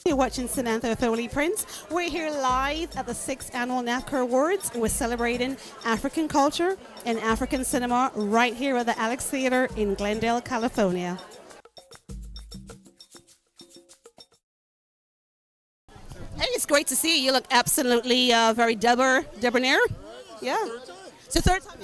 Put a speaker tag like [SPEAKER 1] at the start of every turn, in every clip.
[SPEAKER 1] You're watching Samantha Ofole-Prince. We're here live at the 6th Annual NAFCA Awards. We're celebrating African culture and African cinema right here at the Alex Theater in Glendale, California. Hey, it's great to see you. You look absolutely very debonair. Yeah. It's the third time.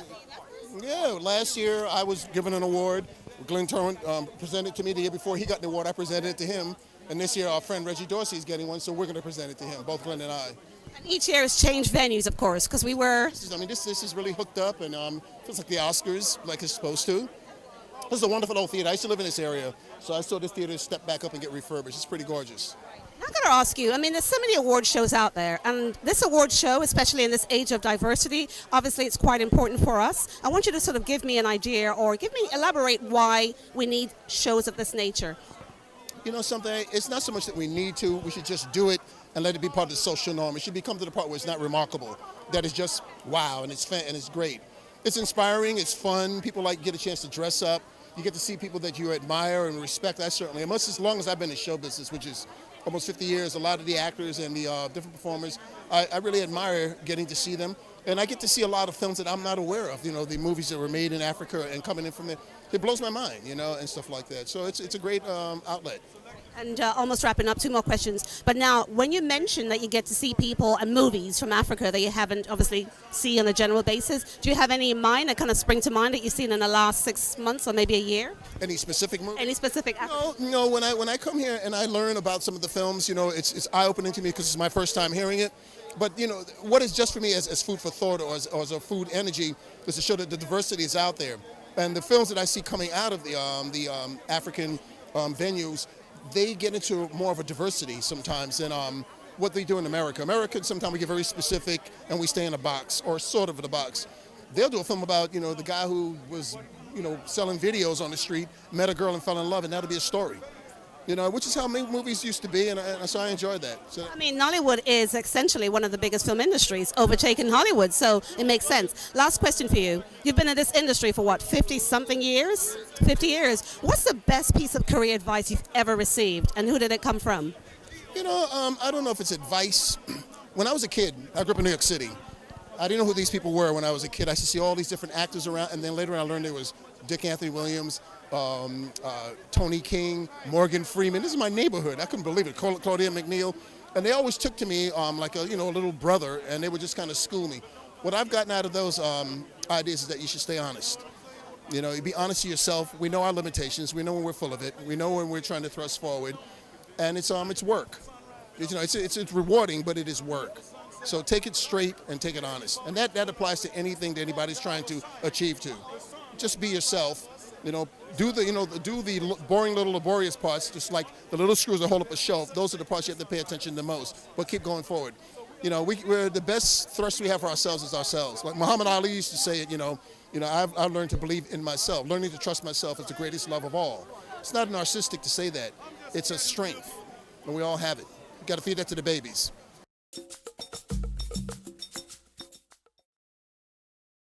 [SPEAKER 2] Yeah, last year I was given an award. Glenn Torrent presented it to me. The year before he got the award, I presented it to him. And this year our friend Reggie Dorsey is getting one, so we're going to present it to him, both Glenn and I.
[SPEAKER 1] And each year has changed venues, of course, because we were...
[SPEAKER 2] This is really hooked up, and feels like the Oscars, like it's supposed to. This is a wonderful old theater. I used to live in this area, so I saw this theater step back up and get refurbished. It's pretty gorgeous.
[SPEAKER 1] I'm going to ask you, I mean, there's so many award shows out there, and this award show, especially in this age of diversity, obviously it's quite important for us. I want you to sort of give me an idea or elaborate why we need shows of this nature.
[SPEAKER 2] You know something, it's not so much that we need to, we should just do it and let it be part of the social norm. It should become to the part where it's not remarkable, that it's just wow and it's fun and it's great. It's inspiring, it's fun, people get a chance to dress up, you get to see people that you admire and respect. I certainly, and as long as I've been in show business, which is almost 50 years, a lot of the actors and the different performers, I really admire getting to see them. And I get to see a lot of films that I'm not aware of, you know, the movies that were made in Africa and coming in from there. It blows my mind, you know, and stuff like that. So it's a great outlet.
[SPEAKER 1] And almost wrapping up, 2 more questions. But now, when you mention that you get to see people and movies from Africa that you haven't obviously seen on a general basis, do you have any in mind that kind of spring to mind that you've seen in the last 6 months or maybe a year?
[SPEAKER 2] Any specific movie?
[SPEAKER 1] Any specific?
[SPEAKER 2] No. When I come here and I learn about some of the films, you know, it's eye-opening to me because it's my first time hearing it. But, you know, what is just for me as food for thought or as a food energy is to show that the diversity is out there. And the films that I see coming out of the African venues, they get into more of a diversity sometimes than what they do in America. America, sometimes we get very specific and we stay in a box, or sort of in a box. They'll do a film about, you know, the guy who was, you know, selling videos on the street, met a girl and fell in love, and that'll be a story. You know, which is how movies used to be, and so I enjoyed that. So,
[SPEAKER 1] I mean, Nollywood is essentially one of the biggest film industries, overtaking Hollywood, so it makes sense. Last question for you. You've been in this industry for what, 50-something years? 50 years. What's the best piece of career advice you've ever received, and who did it come from?
[SPEAKER 2] You know, I don't know if it's advice. When I was a kid, I grew up in New York City. I didn't know who these people were when I was a kid. I used to see all these different actors around, and then later on I learned there was Dick Anthony Williams, Tony King, Morgan Freeman. This is my neighborhood. I couldn't believe it. Claudia McNeil. And they always took to me like a little brother, and they would just kind of school me. What I've gotten out of those ideas is that you should stay honest. You know, you be honest to yourself. We know our limitations. We know when we're full of it. We know when we're trying to thrust forward. And it's work. It's rewarding, but it is work. So take it straight and take it honest. And that applies to anything that anybody's trying to achieve to. Just be yourself. You know, do the boring little laborious parts, just like the little screws that hold up a shelf. Those are the parts you have to pay attention to most. But keep going forward. You know, we're the best thrust we have for ourselves is ourselves. Like Muhammad Ali used to say it. I've learned to believe in myself. Learning to trust myself is the greatest love of all. It's not narcissistic to say that. It's a strength, and we all have it. You got to feed that to the babies.